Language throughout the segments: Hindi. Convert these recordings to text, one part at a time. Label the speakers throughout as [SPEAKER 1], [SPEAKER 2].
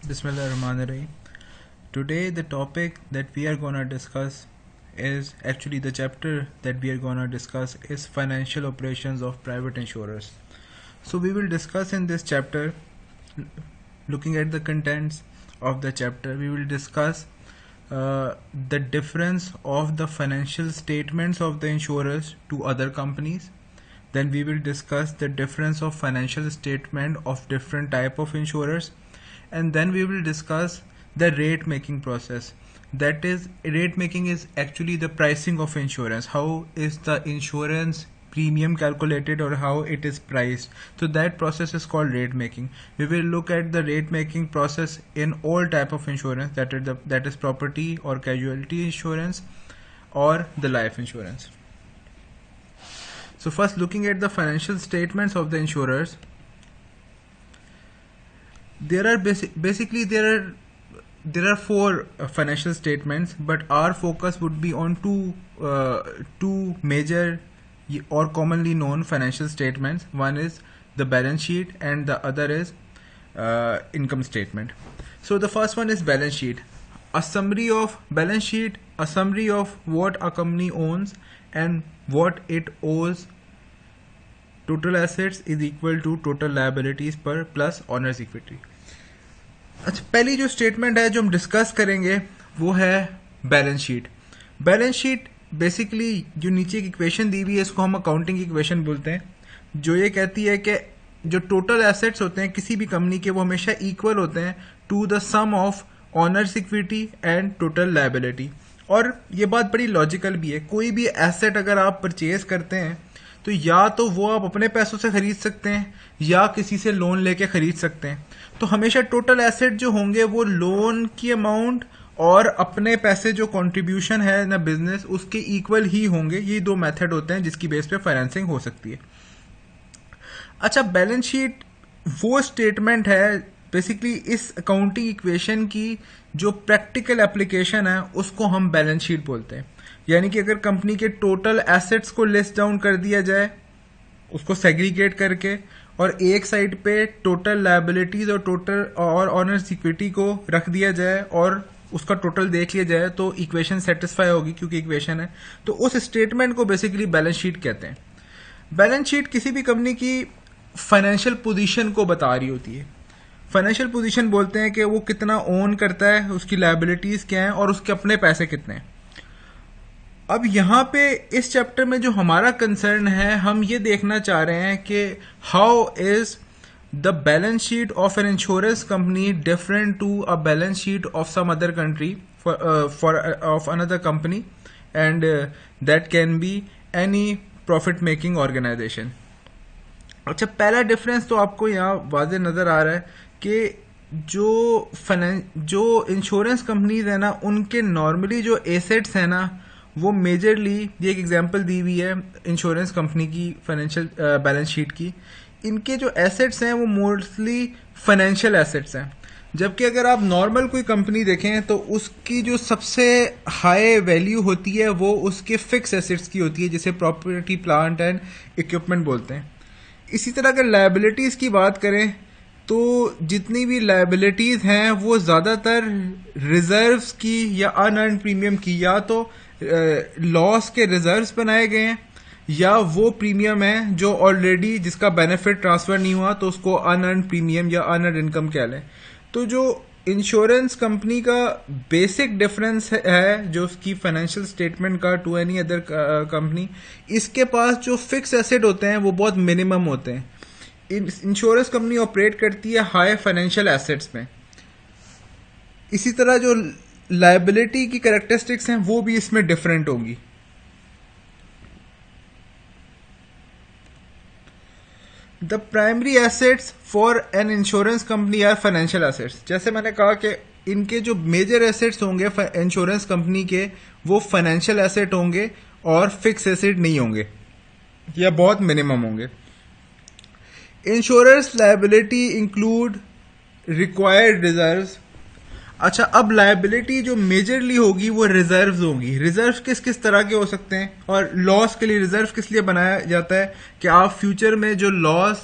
[SPEAKER 1] Bismillahirrahmanirrahim. Today, the topic that we are gonna discuss is actually the chapter that we are gonna discuss is financial operations of private insurers. So, we will discuss in this chapter, looking at the contents of the chapter, we will discuss the difference of the financial statements of the insurers to other companies. Then we will discuss the difference of financial statement of different type of insurers, and then we will discuss the rate making process. That is, rate making is actually the pricing of insurance. How is the insurance premium calculated or how it is priced? So that process is called rate making. We will look at the rate making process in all type of insurance, that is property or casualty insurance or the life insurance. So first, looking at the financial statements of the insurers, there are basically there are four financial statements, but our focus would be on two major or commonly known financial statements. One is the balance sheet and the other is income statement. So the first one is balance sheet. A summary of balance sheet, a summary of what a company owns and what it owes. Total assets is equal to total liabilities पर प्लस ऑनर्स इक्विटी. अच्छा, पहली जो स्टेटमेंट है जो हम डिस्कस करेंगे वो है balance sheet. Balance sheet basically जो नीचे की इक्वेशन दी हुई है इसको हम अकाउंटिंग की इक्वेशन बोलते हैं, जो ये कहती है कि जो टोटल एसेट्स होते हैं किसी भी कंपनी के वो हमेशा इक्वल होते हैं to the sum of owners equity and total liability. और ये बात बड़ी लॉजिकल भी है. कोई भी एसेट अगर आप परचेज करते हैं तो या तो वो आप अपने पैसों से खरीद सकते हैं या किसी से लोन लेके खरीद सकते हैं. तो हमेशा टोटल एसेट जो होंगे वो लोन की अमाउंट और अपने पैसे जो कंट्रीब्यूशन है ना बिजनेस उसके इक्वल ही होंगे. ये दो मेथड होते हैं जिसकी बेस पे फाइनेंसिंग हो सकती है. अच्छा, बैलेंस शीट वो स्टेटमेंट है बेसिकली इस अकाउंटिंग इक्वेशन की जो प्रैक्टिकल एप्लीकेशन है उसको हम बैलेंस शीट बोलते हैं. यानी कि अगर कंपनी के टोटल एसेट्स को लिस्ट डाउन कर दिया जाए उसको सेग्रीगेट करके और एक साइड पे टोटल लायबिलिटीज और टोटल और ऑनर्स इक्विटी को रख दिया जाए और उसका टोटल देख लिया जाए तो इक्वेशन सेटिस्फाई होगी क्योंकि इक्वेशन है. तो उस स्टेटमेंट को बेसिकली बैलेंस शीट कहते हैं. बैलेंस शीट किसी भी कंपनी की फाइनेंशियल पोजीशन को बता रही होती है. फाइनेंशियल पोजीशन बोलते हैं कि वो कितना ओन करता है, उसकी लायबिलिटीज क्या है और उसके अपने पैसे कितने हैं. अब यहाँ पे इस चैप्टर में जो हमारा कंसर्न है हम ये देखना चाह रहे हैं कि how is the balance sheet of an insurance company different to a balance sheet of some other country for of another company and that can be any profit making organisation. अच्छा, पहला डिफरेंस तो आपको यहाँ वाज़ेह नज़र आ रहा है कि जो इंश्योरेंस कंपनीज है ना उनके नॉर्मली जो एसेट्स हैं ना वो मेजरली, ये एक एग्जांपल दी हुई है इंश्योरेंस कंपनी की फाइनेंशियल बैलेंस शीट की. इनके जो एसेट्स हैं वो मोस्टली फाइनेंशियल एसेट्स हैं. जबकि अगर आप नॉर्मल कोई कंपनी देखें तो उसकी जो सबसे हाई वैल्यू होती है वो उसके फिक्स एसेट्स की होती है जिसे प्रॉपर्टी प्लांट एंड इक्विपमेंट बोलते हैं. इसी तरह अगर लायबिलिटीज़ की बात करें तो जितनी भी लायबिलिटीज़ हैं वो ज़्यादातर रिजर्व्स की या अनअर्न्ड प्रीमियम की, या तो लॉस के रिजर्व्स बनाए गए हैं या वो प्रीमियम है जो ऑलरेडी जिसका बेनिफिट ट्रांसफर नहीं हुआ तो उसको अनअर्न्ड प्रीमियम या अनअर्न्ड इनकम कह लें. तो जो इंश्योरेंस कंपनी का बेसिक डिफरेंस है जो उसकी फाइनेंशियल स्टेटमेंट का टू एनी अदर कंपनी, इसके पास जो फिक्स एसेट होते हैं वो बहुत मिनिमम होते हैं. इंश्योरेंस कंपनी ऑपरेट करती है हाई फाइनेंशियल एसेट्स में. इसी तरह जो लायबिलिटी की कैरेक्टरिस्टिक्स हैं वो भी इसमें डिफरेंट होंगी. The primary assets for an insurance company are financial assets. जैसे मैंने कहा कि इनके जो मेजर एसेट्स होंगे इंश्योरेंस कंपनी के वो फाइनेंशियल एसेट होंगे और फिक्स एसेट नहीं होंगे या बहुत मिनिमम होंगे. Insurance liability include required reserves. अच्छा, अब लायबिलिटी जो मेजरली होगी वो रिजर्व्स होंगी. रिजर्व किस किस तरह के हो सकते हैं और लॉस के लिए रिजर्व किस लिए बनाया जाता है कि आप फ्यूचर में जो लॉस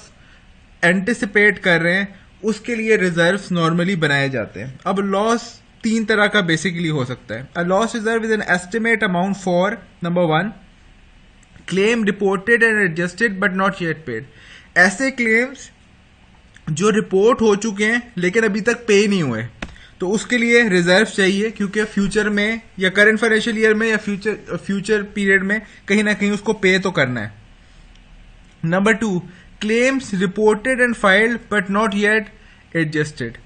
[SPEAKER 1] एंटिसिपेट कर रहे हैं उसके लिए रिजर्व्स नॉर्मली बनाए जाते हैं। अब लॉस तीन तरह का बेसिकली हो सकता है। A loss reserve is an estimate amount for number 1 claim reported and adjusted but not yet paid. ऐसे क्लेम्स जो रिपोर्ट हो चुके हैं लेकिन अभी तक पे नहीं हुए, तो उसके लिए रिजर्व चाहिए, क्योंकि फ्यूचर में या करंट फाइनेंशियल ईयर में या फ्यूचर पीरियड में कहीं ना कहीं उसको पे तो करना है। Number 2 claims reported and filed but not yet adjusted.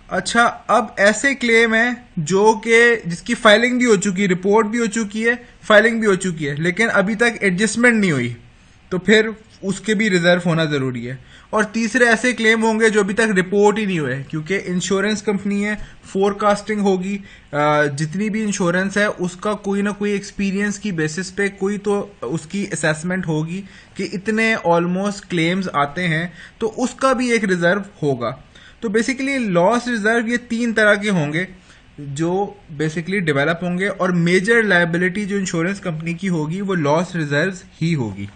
[SPEAKER 1] अच्छा, अब ऐसे क्लेम है जो कि जिसकी फाइलिंग भी हो चुकी है, रिपोर्ट भी हो चुकी है, फाइलिंग भी हो चुकी है, लेकिन अभी तक एडजस्टमेंट नहीं हुई, तो फिर उसके भी रिजर्व होना जरूरी है। और तीसरे ऐसे क्लेम होंगे जो अभी तक रिपोर्ट ही नहीं हुए, क्योंकि इंश्योरेंस कंपनी है, फोरकास्टिंग होगी, जितनी भी इंश्योरेंस है उसका कोई ना कोई एक्सपीरियंस की बेसिस पे कोई तो उसकी असेसमेंट होगी कि इतने ऑलमोस्ट क्लेम्स आते हैं, तो उसका भी एक रिजर्व होगा। तो बेसिकली लॉस रिजर्व ये तीन तरह के होंगे जो बेसिकली डेवलप होंगे, और मेजर लायबिलिटी जो इंश्योरेंस कंपनी की होगी वो लॉस रिजर्व्स ही होगी।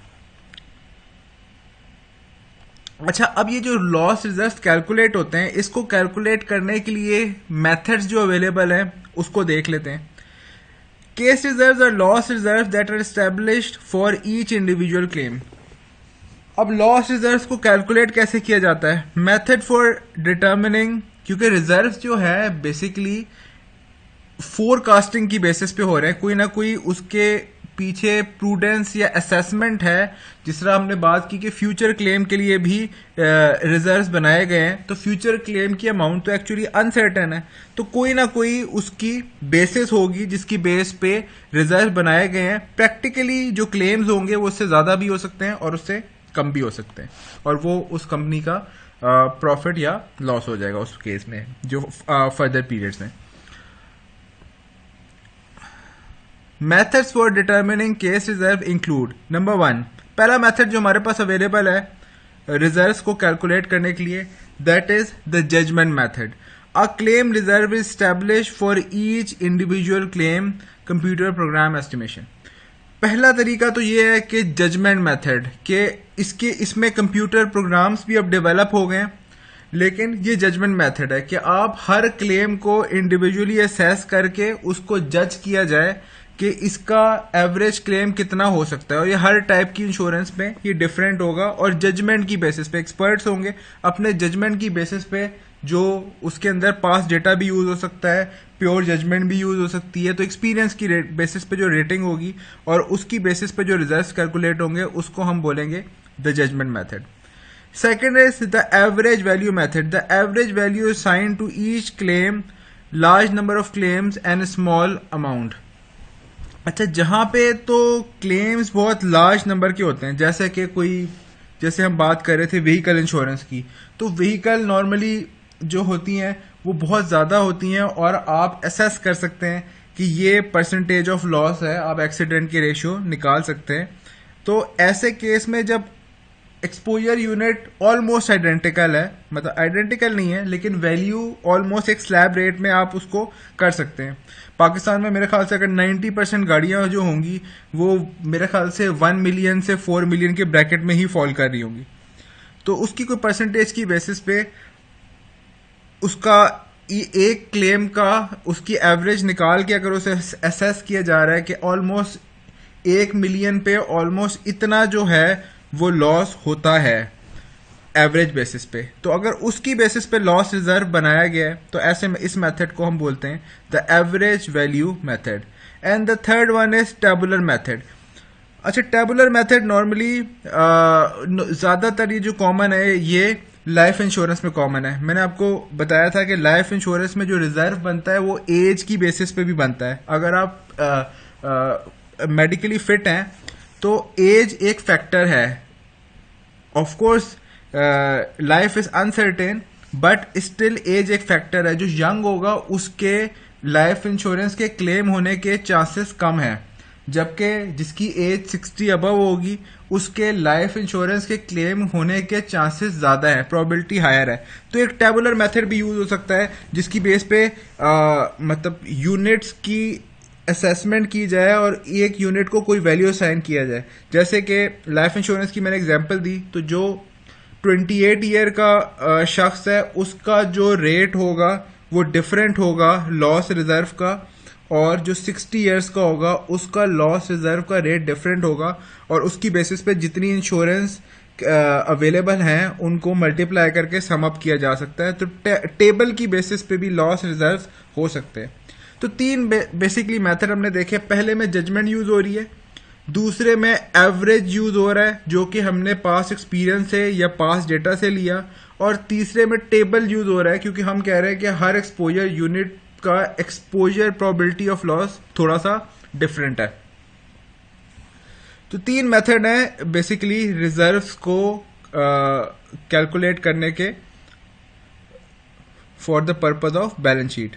[SPEAKER 1] अच्छा, अब ये जो लॉस रिजर्व्स कैलकुलेट होते हैं, इसको कैलकुलेट करने के लिए मेथड्स जो अवेलेबल हैं उसको देख लेते हैं। Case reserves are loss reserves that are established for each individual claim. अब लॉस रिजर्व्स को कैलकुलेट कैसे किया जाता है? मेथड फॉर डिटर्मिनिंग, क्योंकि रिजर्व्स जो है बेसिकली फोरकास्टिंग की बेसिस पे हो रहे हैं, कोई ना कोई उसके पीछे प्रूडेंस या असेसमेंट है। जिस तरह हमने बात की कि फ्यूचर क्लेम के लिए भी रिजर्व्स बनाए गए हैं, तो फ्यूचर क्लेम की अमाउंट तो एक्चुअली अनसर्टेन है, तो कोई ना कोई उसकी बेसिस होगी जिसकी बेस पे रिजर्व बनाए गए हैं। प्रैक्टिकली जो क्लेम्स होंगे वो उससे ज्यादा भी हो सकते हैं और उससे कम भी हो सकते हैं, और वो उस कंपनी का प्रॉफिट या लॉस हो जाएगा उस केस में जो फर्दर पीरियड्स में। Methods for determining case reserve include number 1, पहला मेथड जो हमारे पास अवेलेबल है रिजर्व्स को कैलकुलेट करने के लिए, that is the judgement method. A claim reserve is established for each individual claim computer program estimation. पहला तरीका तो ये है कि जजमेंट मेथड के इसमें कंप्यूटर प्रोग्राम्स भी अब डेवलप हो गए हैं, लेकिन ये जजमेंट मेथड है कि आप हर क्लेम को इंडिविजुअली असेस करके उसको जज किया जाए कि इसका एवरेज क्लेम कितना हो सकता है, और ये हर टाइप की इंश्योरेंस में ये डिफरेंट होगा, और जजमेंट की बेसिस पे एक्सपर्ट्स होंगे, अपने जजमेंट की बेसिस पे जो उसके अंदर पास डेटा भी यूज हो सकता है, प्योर जजमेंट भी यूज हो सकती है, तो एक्सपीरियंस की बेसिस पे जो रेटिंग होगी और उसकी बेसिस पे जो रिजल्ट्स कैलकुलेट होंगे उसको हम बोलेंगे the judgement method. Second is the average value method. The average value is sign to each claim, large number of claims and small amount. अच्छा, जहां पे तो क्लेम्स बहुत लार्ज नंबर के होते हैं, जैसे हम बात कर रहे थे व्हीकल इंश्योरेंस की, तो व्हीकल नॉर्मली जो होती हैं वो बहुत ज़्यादा होती हैं, और आप असेस कर सकते हैं कि ये परसेंटेज ऑफ लॉस है, आप एक्सीडेंट की रेशियो निकाल सकते हैं। तो ऐसे केस में जब एक्सपोजर यूनिट ऑलमोस्ट आइडेंटिकल है, मतलब आइडेंटिकल नहीं है लेकिन वैल्यू ऑलमोस्ट एक स्लैब रेट में आप उसको कर सकते हैं। पाकिस्तान में मेरे ख्याल से अगर 90% गाड़ियां जो होंगी वो मेरे ख्याल से 1 मिलियन से 4 मिलियन के ब्रैकेट में ही फॉल कर रही होंगी, तो उसकी कोई परसेंटेज की बेसिस पे उसका एक क्लेम का उसकी एवरेज निकाल के अगर उसे असेस किया जा रहा है कि ऑलमोस्ट 1 मिलियन पे ऑलमोस्ट इतना जो है वो लॉस होता है एवरेज बेसिस पे, तो अगर उसकी बेसिस पे लॉस रिजर्व बनाया गया है तो ऐसे में इस मेथड को हम बोलते हैं the average value method. And the third one is tabular method. अच्छा, टेबुलर मेथड नॉर्मली ज्यादातर ये जो कॉमन है ये लाइफ इंश्योरेंस में कॉमन है। मैंने आपको बताया था कि लाइफ इंश्योरेंस में जो रिजर्व बनता है वो एज की बेसिस पे भी बनता है। अगर आप मेडिकली फिट हैं तो एज एक फैक्टर है। Of course life is uncertain but still age एक फैक्टर है। जो यंग होगा उसके लाइफ इंश्योरेंस के क्लेम होने के चांसेस कम है, जबकि जिसकी एज 60 अबव होगी उसके लाइफ इंश्योरेंस के क्लेम होने के चांसेस ज्यादा है, प्रोबेबिलिटी हायर है। तो एक टेबुलर मेथड भी यूज हो सकता है जिसकी बेस पे मतलब यूनिट्स की असेसमेंट की जाए और एक यूनिट को कोई वैल्यू असाइन किया जाए। जैसे कि लाइफ इंश्योरेंस की मैंने एग्जांपल दी, तो जो 28 ईयर का शख्स है उसका जो रेट होगा वो डिफरेंट होगा लॉस रिजर्व का, और जो 60 इयर्स का होगा उसका लॉस रिजर्व का रेट डिफरेंट होगा, और उसकी बेसिस पे जितनी इंश्योरेंस अवेलेबल हैं उनको मल्टीप्लाई करके सम अप किया जा सकता है। तो टेबल की बेसिस पे भी लॉस रिजर्व हो सकते हैं। तो तीन बेसिकली मेथड हमने देखे। पहले में जजमेंट यूज हो रही है, दूसरे में एवरेज यूज हो रहा है जो कि हमने पास एक्सपीरियंस से या पास डेटा से लिया, और तीसरे में टेबल यूज हो रहा है क्योंकि हम कह रहे हैं कि हर एक्सपोजर यूनिट का एक्सपोजर प्रोबेबिलिटी ऑफ लॉस थोड़ा सा डिफरेंट है। तो तीन मेथड हैं बेसिकली रिजर्व्स को कैलकुलेट करने के for the purpose of balance sheet.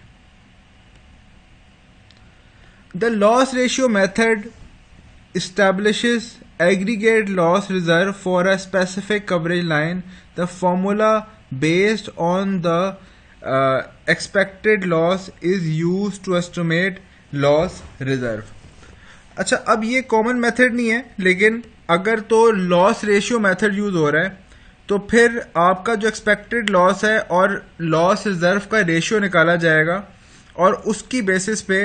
[SPEAKER 1] The loss ratio method establishes aggregate loss reserve for a specific coverage line. The formula based on the expected loss is used to estimate loss reserve. अच्छा, अब ये कॉमन मेथड नहीं है, लेकिन अगर तो लॉस रेशियो मेथड यूज हो रहा है तो फिर आपका जो एक्सपेक्टेड लॉस है और लॉस रिजर्व का रेशियो निकाला जाएगा, और उसकी बेसिस पे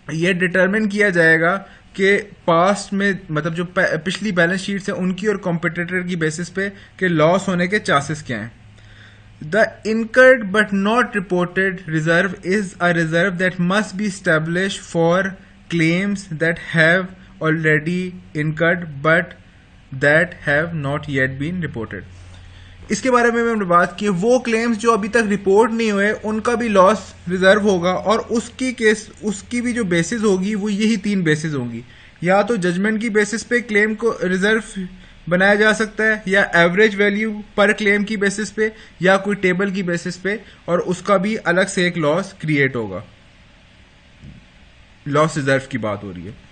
[SPEAKER 1] ये डिटरमिन किया जाएगा कि पास्ट में मतलब जो पिछली बैलेंस शीट्स है उनकी और कॉम्पिटिटर की बेसिस पे कि लॉस होने के चांसेस क्या हैं। The incurred but not reported reserve is a reserve that must be establish for claims that have already incurred but that have not yet been reported. इसके बारे में हमने बात की, वो क्लेम्स जो अभी तक रिपोर्ट नहीं हुए उनका भी लॉस रिजर्व होगा, और उसकी भी जो बेसिस होगी वो यही तीन बेसिस होंगी। या तो जजमेंट की बेसिस पे क्लेम को रिजर्व बनाया जा सकता है, या एवरेज वैल्यू पर क्लेम की बेसिस पे, या कोई टेबल की बेसिस पे, और उसका भी अलग से एक लॉस क्रिएट होगा। लॉस रिजर्व की बात हो रही है।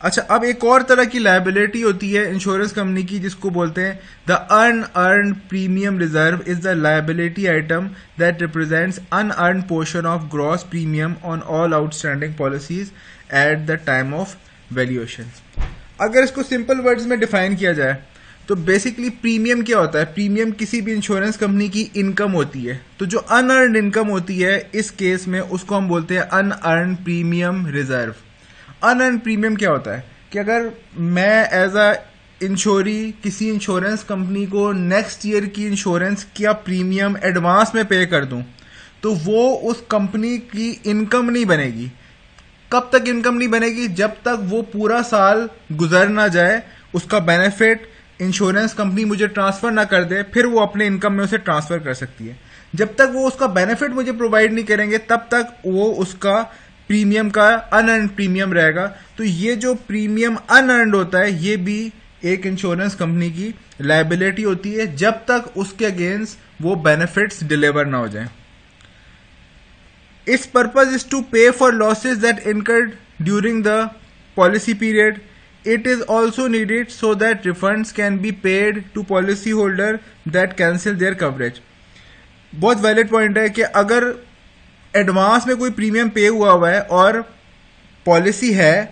[SPEAKER 1] अच्छा, अब एक और तरह की लायबिलिटी होती है इंश्योरेंस कंपनी की जिसको बोलते हैं the unearned premium reserve is the liability item that represents unearned portion of gross premium on all outstanding policies at the time of valuation. अगर इसको सिंपल वर्ड्स में डिफाइन किया जाए तो बेसिकली प्रीमियम क्या होता है? प्रीमियम किसी भी इंश्योरेंस कंपनी की इनकम होती है। तो जो अनअर्न्ड इनकम होती है इस केस में उसको हम बोलते हैं unearned premium reserve. Unearned premium क्या होता है कि अगर मैं एज अ इंश्योरी किसी इंश्योरेंस कंपनी को नेक्स्ट ईयर की इंश्योरेंस का प्रीमियम एडवांस में पे कर दूं तो वो उस कंपनी की इनकम नहीं बनेगी। कब तक इनकम नहीं बनेगी? जब तक वो पूरा साल गुजर ना जाए, उसका बेनिफिट इंश्योरेंस कंपनी मुझे ट्रांसफर ना कर दे, फिर वो अपने इनकम में उसे ट्रांसफर कर सकती है। जब तक वो उसका बेनिफिट मुझे प्रोवाइड नहीं करेंगे तब तक वो उसका प्रीमियम का अनअर्न्ड प्रीमियम रहेगा। तो ये जो प्रीमियम अनअर्न्ड होता है ये भी एक इंश्योरेंस कंपनी की लायबिलिटी होती है जब तक उसके अगेंस्ट वो बेनिफिट्स डिलीवर ना हो जाए। Its purpose is to pay for losses that incurred during the policy period. It is also needed so that refunds can be paid to policy holder that cancel their coverage. बहुत वैलिड पॉइंट है कि अगर एडवांस में कोई प्रीमियम पे हुआ है और पॉलिसी है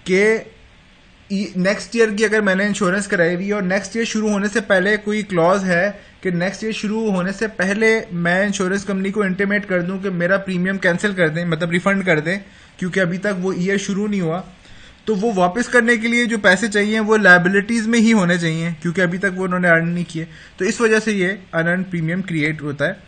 [SPEAKER 1] कि नेक्स्ट ईयर की अगर मैंने इंश्योरेंस कराई हुई है और नेक्स्ट ईयर शुरू होने से पहले कोई क्लॉज है कि नेक्स्ट ईयर शुरू होने से पहले मैं इंश्योरेंस कंपनी को इंटीमेट कर दूं कि मेरा प्रीमियम कैंसिल कर दें, मतलब रिफंड कर दें, क्योंकि अभी तक वो ईयर शुरू नहीं हुआ, तो वो वापस करने के लिए जो पैसे चाहिए वो लायबिलिटीज में ही होने चाहिए क्योंकि अभी तक वो उन्होंने अर्न नहीं किए। तो इस वजह से ये अनअर्न्ड प्रीमियम क्रिएट होता है।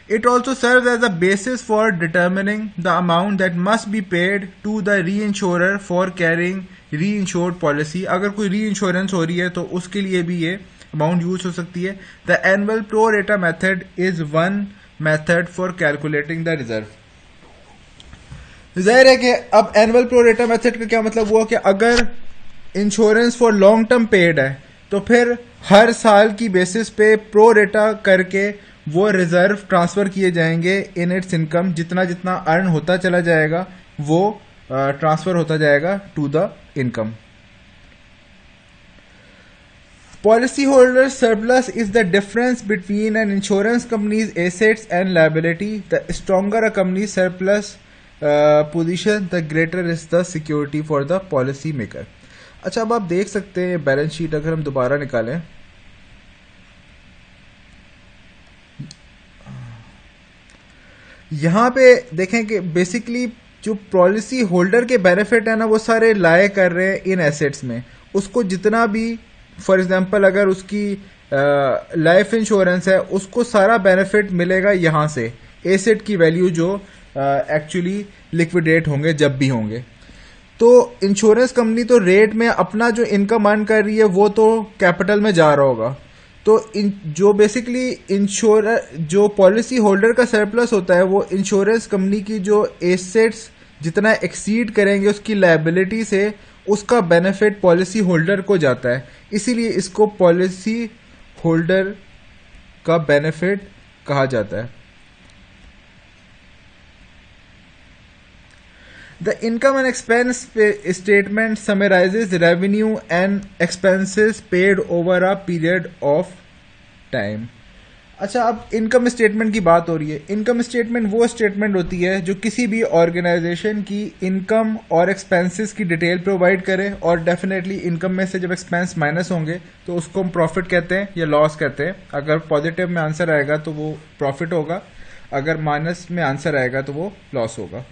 [SPEAKER 1] It also serves as a basis for determining the amount that must be paid to the reinsurer for carrying reinsured policy. अगर कोई reinsurance हो रही है तो उसके लिए भी ये amount यूज हो सकती है। The annual pro rata method is one method for calculating the reserve. जाहिर है कि अब एनुअल प्रो रेटा मेथड का क्या मतलब हुआ कि अगर insurance for long term paid है तो फिर हर साल की बेसिस पे प्रो रेटा करके वो रिजर्व ट्रांसफर किए जाएंगे इन इट्स इनकम। जितना जितना अर्न होता चला जाएगा वो ट्रांसफर होता जाएगा to the income. Policy holder surplus is the difference between an insurance company's assets and liability. The stronger a company surplus position the greater is the security for the policy maker. अच्छा, अब आप देख सकते हैं बैलेंस शीट अगर हम दोबारा निकालें, यहाँ पे देखें कि बेसिकली जो पॉलिसी होल्डर के बेनिफिट है ना, वो सारे लाए कर रहे हैं इन एसेट्स में। उसको जितना भी, फॉर एग्जांपल अगर उसकी लाइफ इंश्योरेंस है, उसको सारा बेनिफिट मिलेगा यहाँ से, एसेट की वैल्यू जो एक्चुअली लिक्विडेट होंगे जब भी होंगे। तो इंश्योरेंस कंपनी तो रेट में अपना जो इनकम अर्न कर रही है वो तो कैपिटल में जा रहा होगा। तो इन जो बेसिकली इंश्योर जो पॉलिसी होल्डर का सरप्लस होता है, वो इंश्योरेंस कंपनी की जो एसेट्स जितना एक्सीड करेंगे उसकी लायबिलिटी से, उसका बेनिफिट पॉलिसी होल्डर को जाता है। इसीलिए इसको पॉलिसी होल्डर का बेनिफिट कहा जाता है। The income and expense statement summarizes revenue and expenses paid over a period of time. अच्छा, अब इनकम स्टेटमेंट की बात हो रही है। इनकम स्टेटमेंट वो स्टेटमेंट होती है जो किसी भी ऑर्गेनाइजेशन की इनकम और एक्सपेंसेस की डिटेल प्रोवाइड करे, और डेफिनेटली इनकम में से जब एक्सपेंस माइनस होंगे तो उसको हम प्रॉफिट कहते हैं या लॉस कहते हैं। अगर पॉजिटिव में आंसर आएगा तो वो प्रॉफिट होगा, अगर माइनस में आंसर आएगा तो वो लॉस होगा।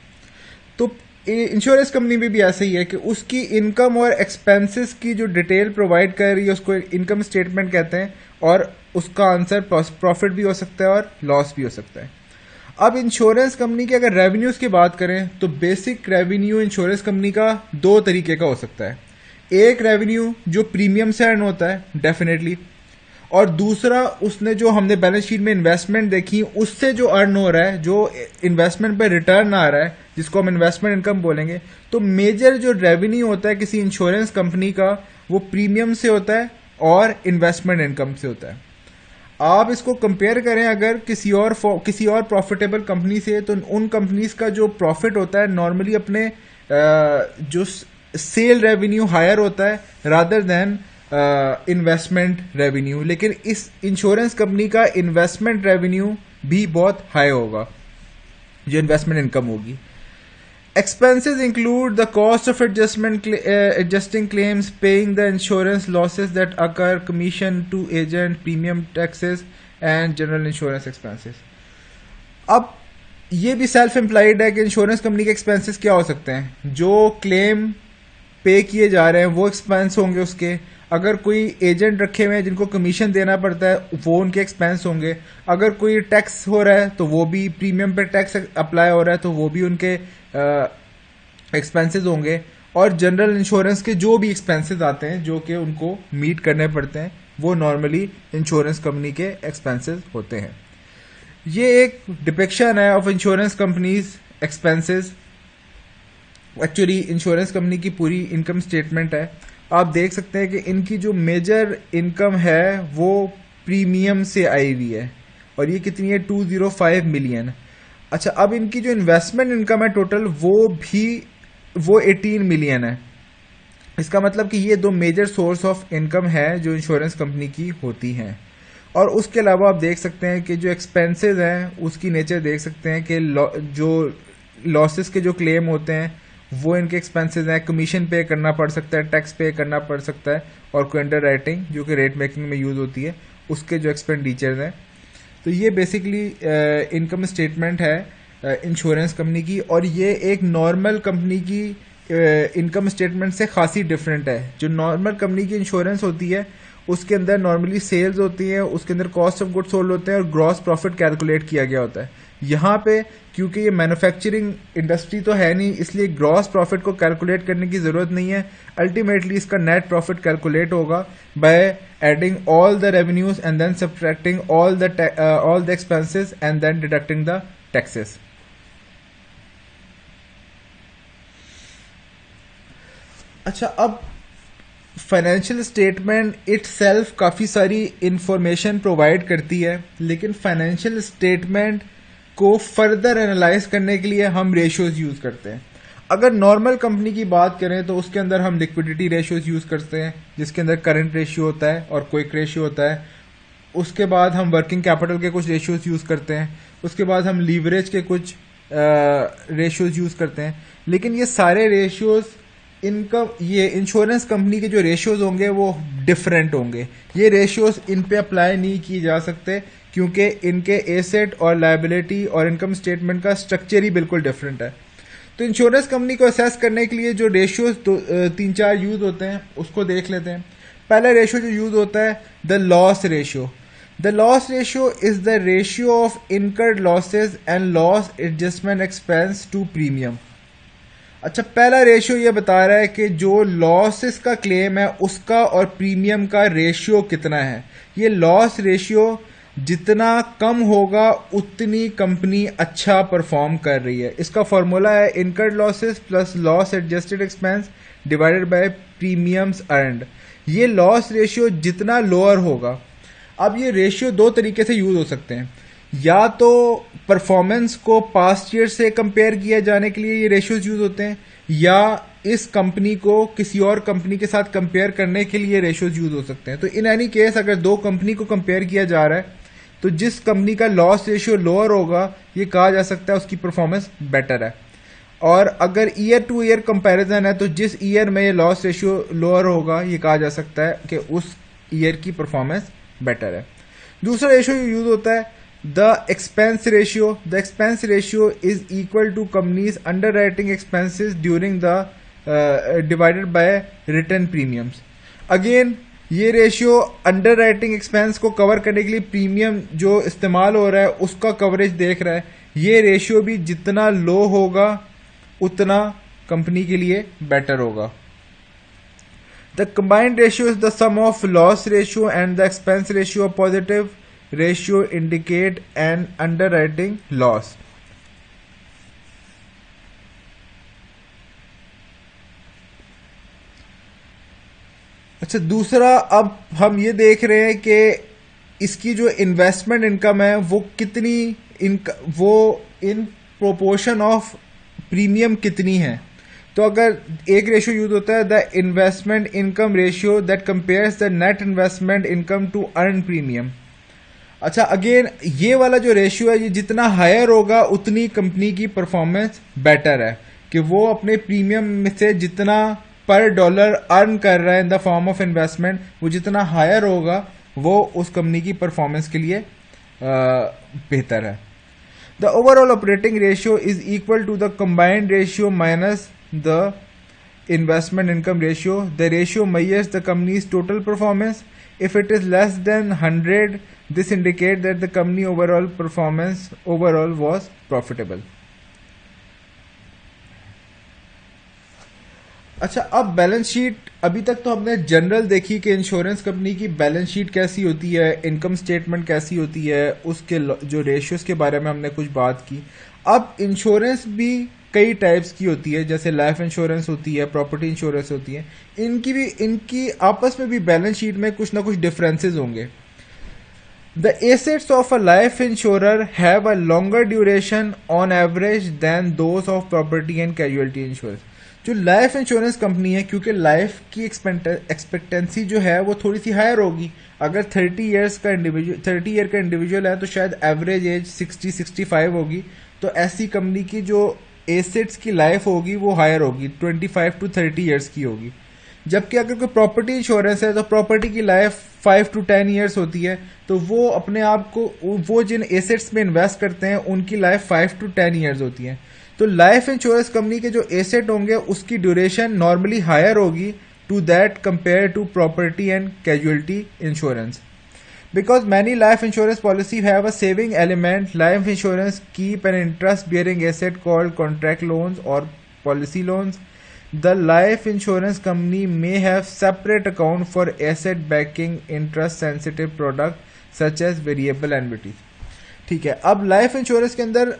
[SPEAKER 1] तो इंश्योरेंस कंपनी में भी ऐसा ही है कि उसकी इनकम और एक्सपेंसेस की जो डिटेल प्रोवाइड कर रही है उसको इनकम स्टेटमेंट कहते हैं, और उसका आंसर प्रॉफिट भी हो सकता है और लॉस भी हो सकता है। अब इंश्योरेंस कंपनी की अगर रेवेन्यूज की बात करें तो बेसिक रेवेन्यू इंश्योरेंस कंपनी का दो तरीके का हो सकता है। एक रेवेन्यू जो प्रीमियम से अर्न होता है डेफिनेटली, और दूसरा उसने जो हमने बैलेंस शीट में इन्वेस्टमेंट देखी उससे जो अर्न हो रहा है, जो इन्वेस्टमेंट पे रिटर्न आ रहा है, जिसको हम इन्वेस्टमेंट इनकम बोलेंगे। तो मेजर जो रेवेन्यू होता है किसी इंश्योरेंस कंपनी का, वो प्रीमियम से होता है और इन्वेस्टमेंट इनकम से होता है। आप इसको कंपेयर करें अगर किसी और प्रॉफिटेबल कंपनी से, तो उन कंपनीज का जो प्रॉफिट होता है नॉर्मली अपने जो सेल रेवेन्यू हायर होता है रादर देन इन्वेस्टमेंट रेवेन्यू। लेकिन इस इंश्योरेंस कंपनी का इन्वेस्टमेंट रेवेन्यू भी बहुत हाई होगा, जो इन्वेस्टमेंट इनकम होगी। Expenses include the cost of adjusting claims, paying the insurance losses that occur, commission to agent, premium taxes and general insurance expenses. अब ये भी सेल्फ एम्प्लॉयड है कि इंश्योरेंस कंपनी के एक्सपेंसेस क्या हो सकते हैं। जो क्लेम पे किए जा रहे हैं वो एक्सपेंस होंगे उसके। अगर कोई एजेंट रखे हुए हैं जिनको कमीशन देना पड़ता है वो उनके एक्सपेंस होंगे। अगर कोई टैक्स हो रहा है तो वो भी, प्रीमियम पे टैक्स अप्लाई हो रहा है तो वो भी उनके एक्सपेंसेस होंगे। और जनरल इंश्योरेंस के जो भी एक्सपेंसेस आते हैं जो कि उनको मीट करने पड़ते हैं, वो नॉर्मली इंश्योरेंस कंपनी के एक्सपेंसेस होते हैं। ये एक डिपिक्शन है of insurance companies expenses. Actually insurance company की पूरी इनकम स्टेटमेंट है। आप देख सकते हैं कि इनकी जो मेजर इनकम है वो प्रीमियम से आई हुई है, और ये कितनी है, 205 मिलियन। अच्छा, अब इनकी जो इन्वेस्टमेंट इनकम है टोटल वो 18 मिलियन है। इसका मतलब कि ये दो मेजर सोर्स ऑफ इनकम है जो इंश्योरेंस कंपनी की होती हैं। और उसके अलावा आप देख सकते हैं कि जो एक्सपेंसेस हैं उसकी नेचर देख सकते हैं कि जो लॉसेस के जो क्लेम होते हैं वो इनके एक्सपेंसेस हैं। कमीशन पे करना पड़ सकता है, टैक्स पे करना पड़ सकता है, और कोई अंडर राइटिंग जो कि रेट मेकिंग में यूज होती है उसके जो एक्सपेंडिचर्स हैं। तो ये बेसिकली इनकम स्टेटमेंट है इंश्योरेंस कंपनी की, और ये एक नॉर्मल कंपनी की इनकम स्टेटमेंट से खासी डिफरेंट है। जो नॉर्मल कंपनी की इंश्योरेंस होती है उसके अंदर नॉर्मली सेल्स होती है, उसके अंदर कॉस्ट ऑफ गुड्स सोल्ड होते हैं और ग्रॉस प्रॉफिट कैलकुलेट किया गया होता है। यहाँ पे क्योंकि ये मैन्युफैक्चरिंग इंडस्ट्री तो है नहीं, इसलिए ग्रॉस प्रॉफिट को कैलकुलेट करने की जरूरत नहीं है। अल्टीमेटली इसका नेट प्रॉफिट कैलकुलेट होगा by adding all the revenues and then subtracting all the expenses and then deducting the taxes. अच्छा, अब फाइनेंशियल स्टेटमेंट इटसेल्फ काफ़ी सारी इंफॉर्मेशन प्रोवाइड करती है, लेकिन फाइनेंशियल स्टेटमेंट को फर्दर एनालाइज करने के लिए हम रेशियोज यूज़ करते हैं। अगर नॉर्मल कंपनी की बात करें तो उसके अंदर हम लिक्विडिटी रेशियोज यूज़ करते हैं, जिसके अंदर करंट रेशियो होता है और क्विक रेशियो होता है। उसके बाद हम वर्किंग कैपिटल के कुछ रेशियोज यूज़ करते हैं। उसके बाद हम लीवरेज के कुछ रेशियोज यूज़ करते हैं। लेकिन ये सारे रेशियोज इनकम, ये इंश्योरेंस कंपनी के जो रेशियोज होंगे वो डिफरेंट होंगे। ये रेशियोज इन पे अप्लाई नहीं किए जा सकते क्योंकि इनके एसेट और लायबिलिटी और इनकम स्टेटमेंट का स्ट्रक्चर ही बिल्कुल डिफरेंट है। तो इंश्योरेंस कंपनी को असेस करने के लिए जो रेशियोज तीन चार यूज होते हैं उसको देख लेते हैं। पहला रेशियो जो यूज होता है, the loss ratio. The loss ratio is the ratio of incurred losses and loss adjustment expense to premium. अच्छा, पहला रेशियो ये बता रहा है कि जो लॉसेस का क्लेम है उसका और प्रीमियम का रेशियो कितना है। ये लॉस रेशियो जितना कम होगा उतनी कंपनी अच्छा परफॉर्म कर रही है। इसका फॉर्मूला है incurred losses plus loss adjusted expense divided by premiums earned. ये लॉस रेशियो जितना लोअर होगा, अब ये रेशियो दो तरीके से यूज हो सकते हैं। या तो परफॉर्मेंस को पास्ट ईयर से कंपेयर किया जाने के लिए ये रेशियोज यूज होते हैं, या इस कंपनी को किसी और कंपनी के साथ कंपेयर करने के लिए रेशियोज यूज हो सकते हैं। तो इन एनी केस अगर दो कंपनी को कंपेयर किया जा रहा है तो जिस कंपनी का लॉस रेशियो लोअर होगा ये कहा जा सकता है उसकी परफॉर्मेंस बेटर है। और अगर ईयर टू ईयर कंपैरिजन है तो जिस ईयर में ये लॉस रेशियो लोअर होगा ये कहा जा सकता है कि उस ईयर की परफॉर्मेंस बेटर है। दूसरा रेशियो यूज होता है the expense ratio. The expense ratio is equal to company's underwriting expenses during the divided by return premiums. Again ये रेशियो अंडर राइटिंग एक्सपेंस को कवर करने के लिए प्रीमियम जो इस्तेमाल हो रहा है उसका कवरेज देख रहा है। ये रेशियो भी जितना लो होगा उतना कंपनी के लिए बेटर होगा। The combined ratio is the sum of loss ratio and the expense ratio. Positive ratio indicate an underwriting loss. अच्छा, दूसरा अब हम ये देख रहे हैं कि इसकी जो इन्वेस्टमेंट इनकम है वो कितनी वो इन प्रोपोर्शन ऑफ प्रीमियम कितनी है। तो अगर एक रेशियो यूज होता है the investment income ratio that compares the net investment income to earn premium. अच्छा, अगेन ये वाला जो रेशियो है ये जितना हायर होगा उतनी कंपनी की परफॉर्मेंस बेटर है कि वो अपने प्रीमियम में से जितना पर डॉलर अर्न कर रहा है in the form of investment वो जितना हायर होगा वो उस कंपनी की परफॉर्मेंस के लिए बेहतर है। The overall operating ratio is equal to the combined ratio minus the investment income ratio. The ratio measures the company's total performance. If it is less than 100, this indicates that the company overall was profitable. अच्छा, अब बैलेंस शीट। अभी तक तो हमने जनरल देखी कि इंश्योरेंस कंपनी की बैलेंस शीट कैसी होती है, इनकम स्टेटमेंट कैसी होती है, उसके जो रेशियोज के बारे में हमने कुछ बात की। अब इंश्योरेंस भी कई टाइप्स की होती है, जैसे लाइफ इंश्योरेंस होती है, प्रॉपर्टी इंश्योरेंस होती है। इनकी आपस में भी बैलेंस शीट में कुछ ना कुछ डिफरेंसेस होंगे। The assets of a life insurer have a longer duration on average than those of property and casualty insurance. जो लाइफ इंश्योरेंस कंपनी है, क्योंकि लाइफ की एक्सपेक्टेंसी जो है वो थोड़ी सी हायर होगी। अगर 30 ईयर का इंडिविजुअल है तो शायद एवरेज एज 60-65 होगी। तो ऐसी कंपनी की जो एसेट्स की लाइफ होगी वो हायर होगी, 25 to 30 ईयर्स की होगी। जबकि अगर कोई प्रॉपर्टी इंश्योरेंस है तो प्रॉपर्टी की लाइफ 5 to 10 ईयर्स होती है। तो वो अपने आप को, वो जिन एसेट्स में इन्वेस्ट करते हैं उनकी लाइफ 5 to 10 ईयर्स होती है। तो लाइफ इंश्योरेंस कंपनी के जो एसेट होंगे उसकी ड्यूरेशन नॉर्मली हायर होगी to that compare to property and casualty insurance. Because many life insurance policies have a saving element, life insurance keep an interest bearing asset called contract loans or policy loans. The life insurance company may have separate account for asset backing interest sensitive product such as variable annuities. ठीक है, अब लाइफ इंश्योरेंस के अंदर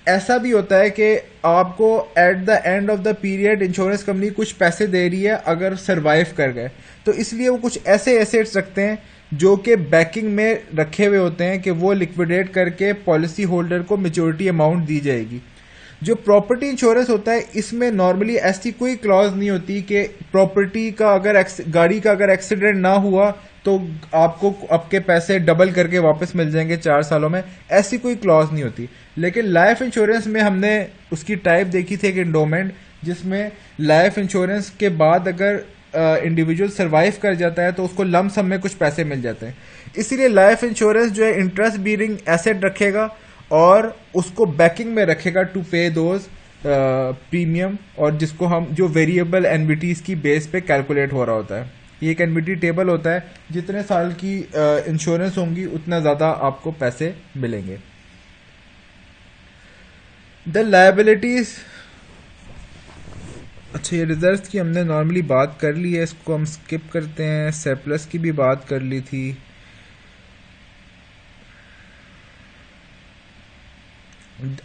[SPEAKER 1] ऐसा भी होता है कि आपको at the end of the period insurance company कुछ पैसे दे रही है अगर सरवाइव कर गए। तो इसलिए वो कुछ ऐसे एसेट्स रखते हैं जो कि बैकिंग में रखे हुए होते हैं कि वो लिक्विडेट करके पॉलिसी होल्डर को मेच्योरिटी अमाउंट दी जाएगी। जो प्रॉपर्टी इंश्योरेंस होता है इसमें नॉर्मली ऐसी कोई क्लॉज नहीं होती कि प्रॉपर्टी का अगर गाड़ी का अगर एक्सीडेंट ना हुआ तो आपको आपके पैसे डबल करके वापस मिल जाएंगे 4 सालों में, ऐसी कोई क्लॉज नहीं होती। लेकिन लाइफ इंश्योरेंस में हमने उसकी टाइप देखी थी एक एंडोमेंट जिसमें लाइफ इंश्योरेंस के बाद अगर इंडिविजुअल सरवाइव कर जाता है तो उसको लम सम में कुछ पैसे मिल जाते हैं। इसीलिए लाइफ इंश्योरेंस जो है इंटरेस्ट बीरिंग एसेट रखेगा और उसको बैकिंग में रखेगा टू पे दोज प्रीमियम, और जिसको हम जो वेरिएबल एनविटीज की बेस पे कैलकुलेट हो रहा होता है। ये एक एनविटी टेबल होता है, जितने साल की इंश्योरेंस होंगी उतना ज़्यादा आपको पैसे मिलेंगे। द लायबिलिटीज, अच्छा ये रिजर्व्स की हमने नॉर्मली बात कर ली है, इसको हम स्किप करते हैं। सरप्लस की भी बात कर ली थी।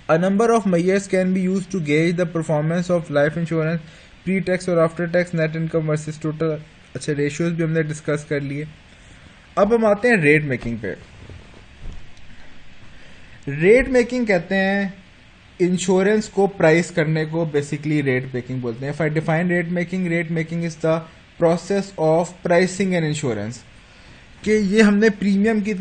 [SPEAKER 1] A number of measures can be used to gauge the performance of life insurance, pre-tax और after tax net income versus total। अच्छा रेशियोज भी हमने डिस्कस कर लिए। अब हम आते हैं रेट मेकिंग पे। रेट मेकिंग कहते हैं इंश्योरेंस को प्राइस करने को, बेसिकली रेट मेकिंग बोलते हैं। If I define rate making is the process of pricing an insurance. कि ये हमने प्रीमियम की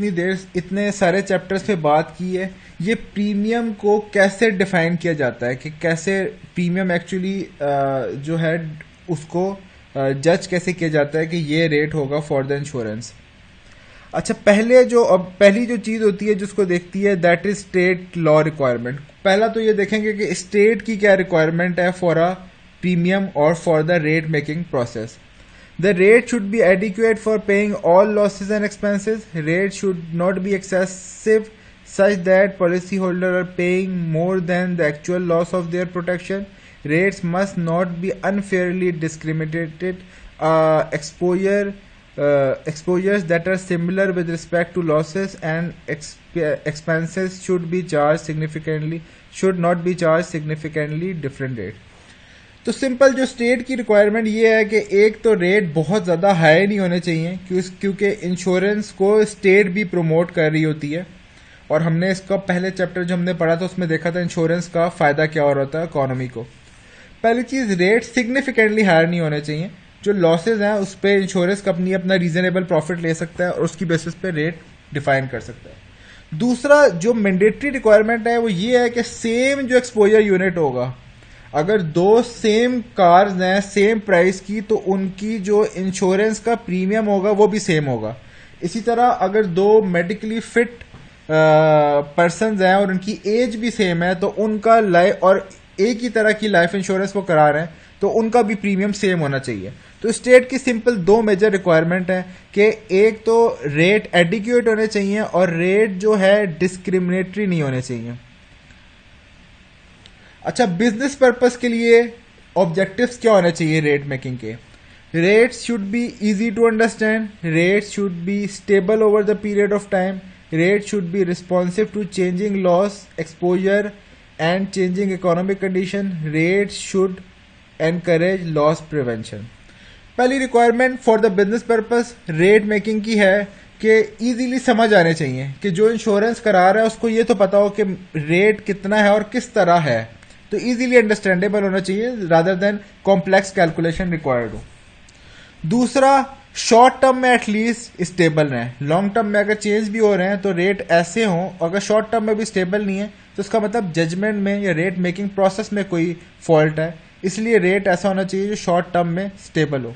[SPEAKER 1] इतने सारे चैप्टर्स में बात की है। ये प्रीमियम को कैसे डिफाइन किया जाता है, कि कैसे प्रीमियम एक्चुअली जो है उसको जज कैसे किया जाता है कि ये रेट होगा फॉर द इंश्योरेंस। अच्छा पहली जो चीज़ होती है जिसको देखती है that is state law requirement. पहला तो ये देखेंगे कि स्टेट की क्या रिक्वायरमेंट है फॉर अ प्रीमियम और for the rate making process. The rate should be adequate for paying all losses and expenses. Rate should not be excessive such that policyholders are paying more than the actual loss of their protection. Rates must not be unfairly discriminated. Exposures that are similar with respect to losses and expenses should not be charged significantly different rate. तो सिंपल जो स्टेट की रिक्वायरमेंट ये है कि एक तो रेट बहुत ज़्यादा हाई नहीं होने चाहिए, क्योंकि इंश्योरेंस को स्टेट भी प्रमोट कर रही होती है। और हमने इसका पहले चैप्टर जो हमने पढ़ा था उसमें देखा था इंश्योरेंस का फ़ायदा क्या हो रहा था इकोनॉमी को। पहली चीज़, रेट सिग्निफिकेंटली हायर नहीं होने चाहिए। जो लॉसेज हैं उस पर इंश्योरेंस कंपनी अपना रीजनेबल प्रॉफिट ले सकता है और उसकी बेसिस पे रेट डिफाइन कर सकता है। दूसरा जो मैंडेटरी रिक्वायरमेंट है वो ये है कि सेम जो एक्सपोजर यूनिट होगा, अगर दो सेम कार्स हैं सेम प्राइस की तो उनकी जो इंश्योरेंस का प्रीमियम होगा वो भी सेम होगा। इसी तरह अगर दो मेडिकली फिट पर्सन्स हैं और उनकी एज भी सेम है तो उनका लाइफ और एक ही तरह की लाइफ इंश्योरेंस वो करा रहे हैं तो उनका भी प्रीमियम सेम होना चाहिए। तो स्टेट की सिंपल दो मेजर रिक्वायरमेंट है कि एक तो रेट एडिक्वेट होने चाहिए और रेट जो है डिस्क्रिमिनेटरी नहीं होने चाहिए। अच्छा, बिजनेस पर्पस के लिए ऑब्जेक्टिव्स क्या होने चाहिए रेट मेकिंग के? Rates should be easy to understand, rates should be stable over the period of time, rate should be responsive to changing loss exposure and changing economic condition, rates should encourage loss prevention. पहली requirement for the business purpose rate making की है कि इजीली समझ आने चाहिए कि जो इंश्योरेंस करा रहा है उसको ये तो पता हो कि रेट कितना है और किस तरह है, तो इजीली अंडरस्टैंडेबल होना चाहिए rather than complex calculation required हो। दूसरा, शॉर्ट टर्म में एटलीस्ट स्टेबल रहें। लॉन्ग टर्म में अगर चेंज भी हो रहे हैं तो रेट ऐसे हों, अगर शॉर्ट टर्म में भी स्टेबल नहीं है तो उसका मतलब जजमेंट में या रेट मेकिंग प्रोसेस में कोई फॉल्ट है, इसलिए रेट ऐसा होना चाहिए जो शॉर्ट टर्म में स्टेबल हो।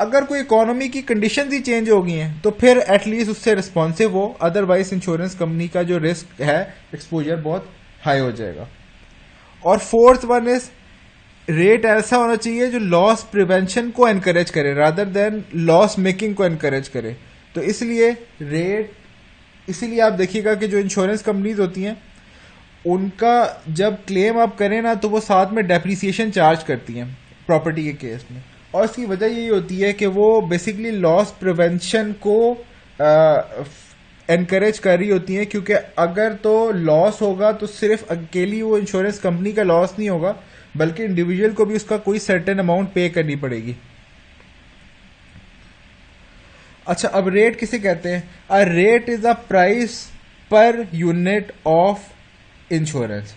[SPEAKER 1] अगर कोई इकोनॉमी की कंडीशन ही चेंज हो गई हैं तो फिर एटलीस्ट उससे रिस्पॉन्सिव हो, अदरवाइज इंश्योरेंस कंपनी का जो रिस्क है एक्सपोजर बहुत हाई हो जाएगा। और फोर्थ वन इज रेट ऐसा होना चाहिए जो लॉस प्रिवेंशन को एनकरेज करे रादर देन लॉस मेकिंग को एनकरेज करे। तो इसलिए आप देखिएगा कि जो इंश्योरेंस कंपनीज होती हैं उनका जब क्लेम आप करें ना तो वो साथ में डेप्रिसिएशन चार्ज करती हैं प्रॉपर्टी के केस में, और इसकी वजह यही होती है कि वो बेसिकली लॉस प्रिवेंशन को एनकरेज कर रही होती हैं, क्योंकि अगर तो लॉस होगा तो सिर्फ अकेली वो इंश्योरेंस कंपनी का लॉस नहीं होगा बल्कि इंडिविजुअल को भी उसका कोई सर्टेन अमाउंट पे करनी पड़ेगी। अच्छा, अब रेट किसे कहते हैं? A rate is a price per unit of insurance.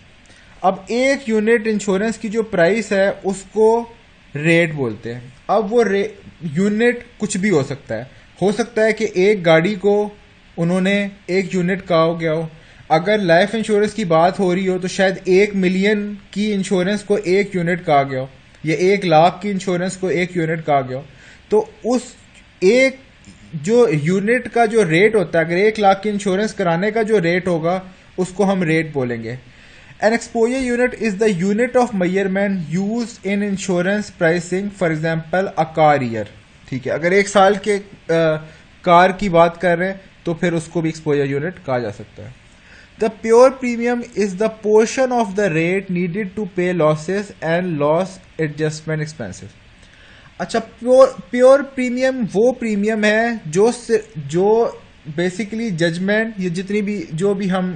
[SPEAKER 1] अब एक यूनिट इंश्योरेंस की जो प्राइस है उसको रेट बोलते हैं। अब वो यूनिट कुछ भी हो सकता है कि एक गाड़ी को उन्होंने एक यूनिट कहा हो गया हो। अगर लाइफ इंश्योरेंस की बात हो रही हो तो शायद 1 मिलियन की इंश्योरेंस को 1 यूनिट कहा गया हो, या 1 लाख की इंश्योरेंस को 1 यूनिट कहा गया हो। तो उस एक जो यूनिट का जो रेट होता है, अगर 1 लाख की इंश्योरेंस कराने का जो रेट होगा उसको हम रेट बोलेंगे। N exposure unit is the unit of measurement use in insurance pricing, for example a car year. ठीक है, अगर 1 साल के कार की बात कर रहे हैं तो फिर उसको भी एक्सपोजर यूनिट कहा जा सकता है। The pure premium is the portion of the rate needed to pay losses and loss adjustment expenses. अच्छा, प्योर प्रीमियम वो प्रीमियम है जो बेसिकली जजमेंट, ये जितनी भी जो भी हम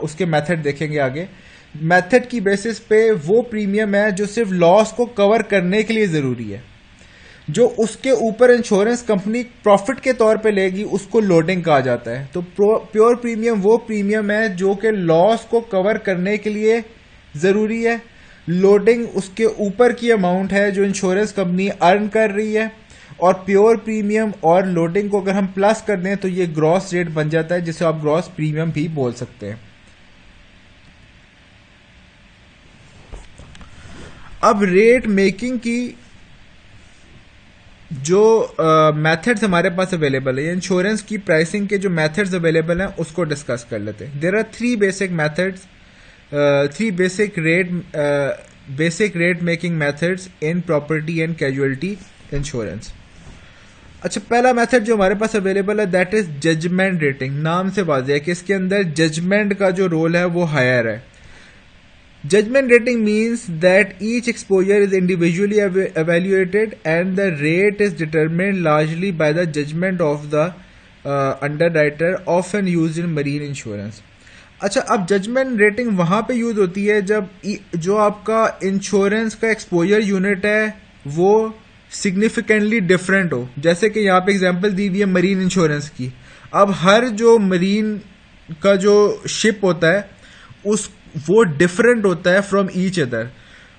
[SPEAKER 1] उसके मेथड देखेंगे आगे, मेथड की बेसिस पे वो प्रीमियम है जो सिर्फ लॉस को कवर करने के लिए जरूरी है। जो उसके ऊपर इंश्योरेंस कंपनी प्रॉफिट के तौर पे लेगी उसको लोडिंग कहा जाता है। तो प्योर प्रीमियम वो प्रीमियम है जो कि लॉस को कवर करने के लिए जरूरी है। लोडिंग उसके ऊपर की अमाउंट है जो इंश्योरेंस कंपनी अर्न कर रही है, और प्योर प्रीमियम और लोडिंग को अगर हम प्लस कर दें तो ये ग्रॉस रेट बन जाता है, जिसे आप ग्रॉस प्रीमियम भी बोल सकते हैं। अब रेट मेकिंग की जो मेथड्स हमारे पास अवेलेबल है, इंश्योरेंस की प्राइसिंग के जो मेथड्स अवेलेबल हैं उसको डिस्कस कर लेते हैं। There are 3 basic methods, 3 basic rate making methods in property and casualty insurance. अच्छा, पहला मेथड जो हमारे पास अवेलेबल है दैट इज जजमेंट रेटिंग। नाम से वाज़ेह है कि इसके अंदर जजमेंट का जो रोल है वो हायर है। Judgment rating means that each exposure is individually evaluated and the rate is determined largely by the judgment of the underwriter, often used in marine insurance. अच्छा, अब जजमेंट रेटिंग वहाँ पे यूज होती है जब जो आपका इंश्योरेंस का एक्सपोजर यूनिट है वो सिग्निफिकेंटली डिफरेंट हो। जैसे कि यहाँ पे एग्जांपल दी हुई है मरीन इंश्योरेंस की। अब हर जो मरीन का जो शिप होता है वो डिफरेंट होता है फ्रॉम ईच अदर।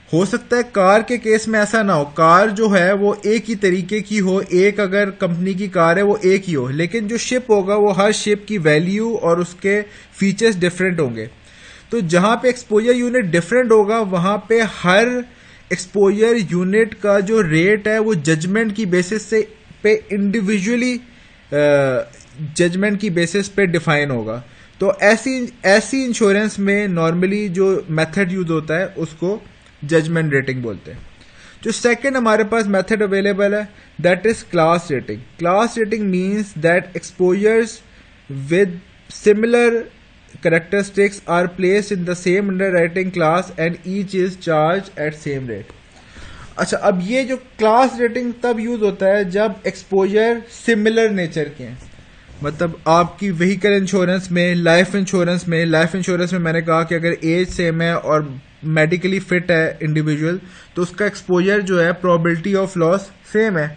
[SPEAKER 1] हो सकता है कार के केस में ऐसा ना हो, कार जो है वो एक ही तरीके की हो, एक अगर कंपनी की कार है वो एक ही हो, लेकिन जो शिप होगा वो हर शिप की वैल्यू और उसके फीचर्स डिफरेंट होंगे। तो जहां पे एक्सपोजर यूनिट डिफरेंट होगा वहां पे हर एक्सपोजर यूनिट का जो रेट है वो जजमेंट की बेसिस से पे इंडिविजुअली जजमेंट की बेसिस पे डिफाइन होगा। तो ऐसी इंश्योरेंस में नॉर्मली जो मेथड यूज होता है उसको जजमेंट रेटिंग बोलते हैं। जो सेकंड हमारे पास मेथड अवेलेबल है that is class rating. Class rating means that exposures with similar characteristics are placed in the same underwriting class and each is charged at same rate. अच्छा, अब ये जो क्लास रेटिंग तब यूज होता है जब एक्सपोजर सिमिलर नेचर के हैं। मतलब आपकी व्हीकल इंश्योरेंस में, लाइफ इंश्योरेंस में मैंने कहा कि अगर एज सेम है और मेडिकली फिट है इंडिविजुअल तो उसका एक्सपोजर जो है प्रोबेबिलिटी ऑफ लॉस सेम है।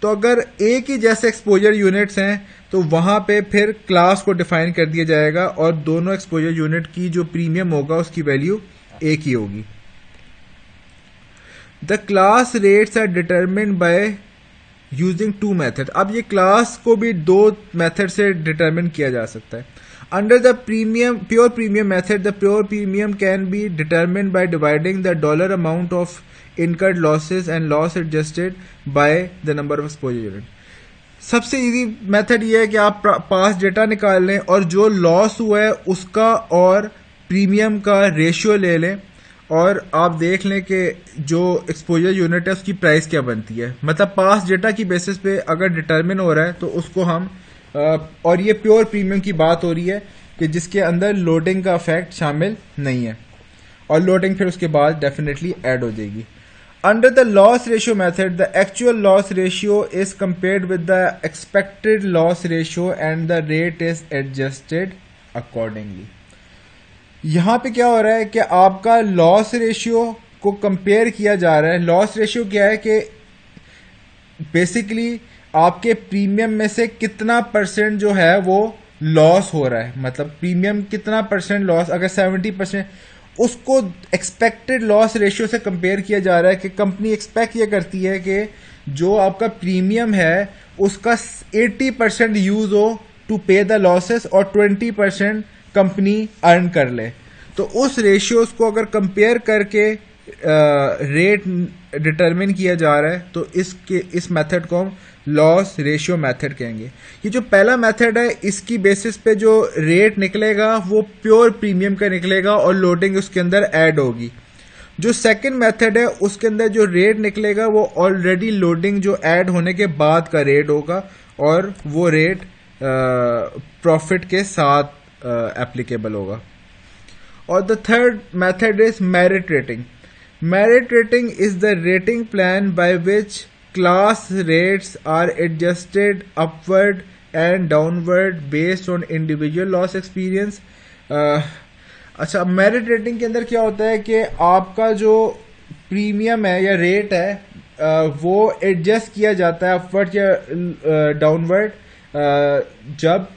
[SPEAKER 1] तो अगर एक ही जैसे एक्सपोजर यूनिट्स हैं तो वहां पे फिर क्लास को डिफाइन कर दिया जाएगा और दोनों एक्सपोजर यूनिट की जो प्रीमियम होगा उसकी वैल्यू एक ही होगी। The class rates are determined by using 2 method. अब ये क्लास को भी 2 मेथड से डिटरमिन किया जा सकता है। Under the pure premium method, the pure premium can be determined by dividing the dollar amount of incurred losses and loss adjusted by the number of exposure unit. सबसे इजी मेथड ये है कि आप पास डेटा निकाल लें और जो लॉस हुआ है उसका और प्रीमियम का रेशियो ले लें और आप देख लें कि जो एक्सपोजर यूनिट है उसकी प्राइस क्या बनती है। मतलब पास डेटा की बेसिस पे अगर डिटरमिन हो रहा है तो उसको हम और ये प्योर प्रीमियम की बात हो रही है कि जिसके अंदर लोडिंग का इफेक्ट शामिल नहीं है, और लोडिंग फिर उसके बाद डेफिनेटली ऐड हो जाएगी। Under the loss ratio method, the actual loss ratio is compared with the expected loss ratio and the rate is adjusted accordingly. यहाँ पे क्या हो रहा है कि आपका लॉस रेशियो को कंपेयर किया जा रहा है। लॉस रेशियो क्या है कि बेसिकली आपके प्रीमियम में से कितना परसेंट जो है वो लॉस हो रहा है। मतलब प्रीमियम कितना परसेंट लॉस, अगर 70% उसको एक्सपेक्टेड लॉस रेशियो से कंपेयर किया जा रहा है कि कंपनी एक्सपेक्ट ये करती है कि जो आपका प्रीमियम है उसका 80% यूज हो टू पे द लॉसेस और 20% कंपनी अर्न कर ले। तो उस रेशियोज को अगर कंपेयर करके रेट डिटरमिन किया जा रहा है तो इस मेथड को हम लॉस रेशियो मेथड कहेंगे। ये जो पहला मेथड है इसकी बेसिस पे जो रेट निकलेगा वो प्योर प्रीमियम का निकलेगा और लोडिंग उसके अंदर ऐड होगी। जो सेकंड मेथड है उसके अंदर जो रेट निकलेगा वो ऑलरेडी लोडिंग जो ऐड होने के बाद का रेट होगा और वो रेट प्रॉफिट के साथ एप्लीकेबल होगा। और the third method is merit rating. Merit rating is the rating plan by which class rates are adjusted upward and downward based on individual loss experience. अच्छा, मेरिट रेटिंग के अंदर क्या होता है कि आपका जो प्रीमियम है या रेट है वो एडजस्ट किया जाता है अपवर्ड या डाउनवर्ड जब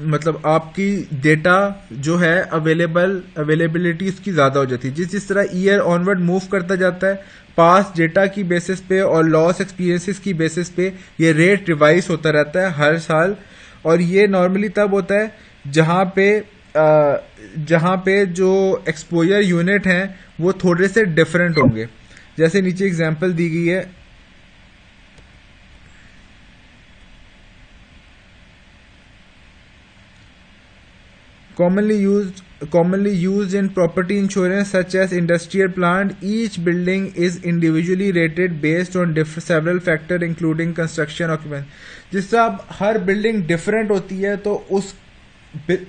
[SPEAKER 1] मतलब आपकी डेटा जो है अवेलेबिलिटी उसकी ज़्यादा हो जाती है। जिस तरह ईयर ऑनवर्ड मूव करता जाता है पास डेटा की बेसिस पे और लॉस एक्सपीरियंसेस की बेसिस पे ये रेट रिवाइज होता रहता है हर साल। और ये नॉर्मली तब होता है जहाँ पे जो एक्सपोजर यूनिट हैं वो थोड़े से डिफरेंट होंगे। जैसे नीचे एग्जांपल दी गई है, commonly used in property insurance such as industrial plant. Each building is individually rated based on several factors including construction occupancy. जिस तरह अब हर बिल्डिंग डिफरेंट होती है तो उस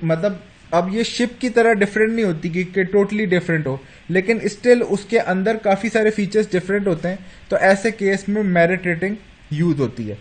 [SPEAKER 1] मतलब अब ये शिप की तरह डिफरेंट नहीं होती कि टोटली डिफरेंट हो, लेकिन स्टिल उसके अंदर काफी सारे फीचर्स डिफरेंट होते हैं। तो ऐसे केस में मेरिट रेटिंग यूज होती है।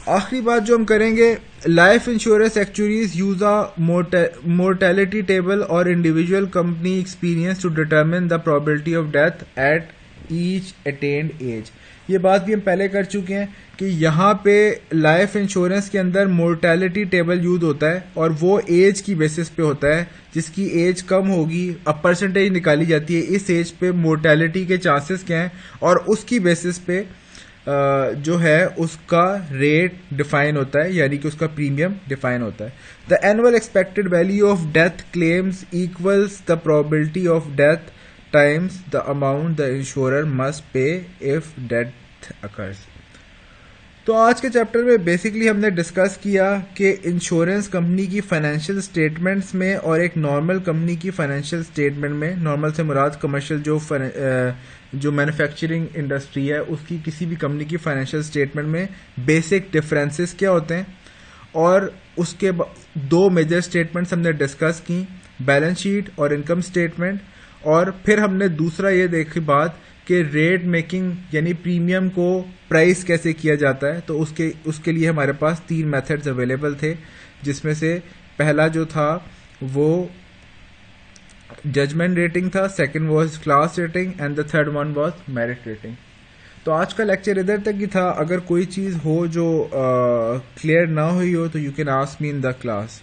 [SPEAKER 1] आखिरी बात जो हम करेंगे, life insurance actuaries use a mortality table और individual company experience to determine the probability of death at each attained age. ये बात भी हम पहले कर चुके हैं कि यहाँ पे लाइफ इंश्योरेंस के अंदर मोर्टेलिटी टेबल यूज होता है और वो एज की बेसिस पे होता है। जिसकी एज कम होगी अब परसेंटेज निकाली जाती है इस एज पे मोर्टेलिटी के चांसेस क्या हैं और उसकी बेसिस पे जो है उसका रेट डिफाइन होता है, यानी कि उसका प्रीमियम डिफाइन होता है। The annual expected value of death claims equals the probability of death times the amount the insurer must pay if death occurs. तो आज के चैप्टर में बेसिकली हमने डिस्कस किया कि इंश्योरेंस कंपनी की फाइनेंशियल स्टेटमेंट्स में और एक नॉर्मल कंपनी की फाइनेंशियल स्टेटमेंट में, नॉर्मल से मुराद कमर्शियल जो मैन्युफैक्चरिंग इंडस्ट्री है उसकी किसी भी कंपनी की फाइनेंशियल स्टेटमेंट में बेसिक डिफरेंसेस क्या होते हैं। और उसके दो मेजर स्टेटमेंट्स हमने डिस्कस की, बैलेंस शीट और इनकम स्टेटमेंट। और फिर हमने दूसरा ये देखी बात कि रेट मेकिंग यानी प्रीमियम को प्राइस कैसे किया जाता है। तो उसके लिए हमारे पास 3 मेथड्स अवेलेबल थे, जिसमें से पहला जो था वो जजमेंट रेटिंग था, second was class rating and the third one was merit rating. तो आज का लेक्चर इधर तक ही था। अगर कोई चीज़ हो जो क्लियर ना हुई हो तो you can ask me in the class.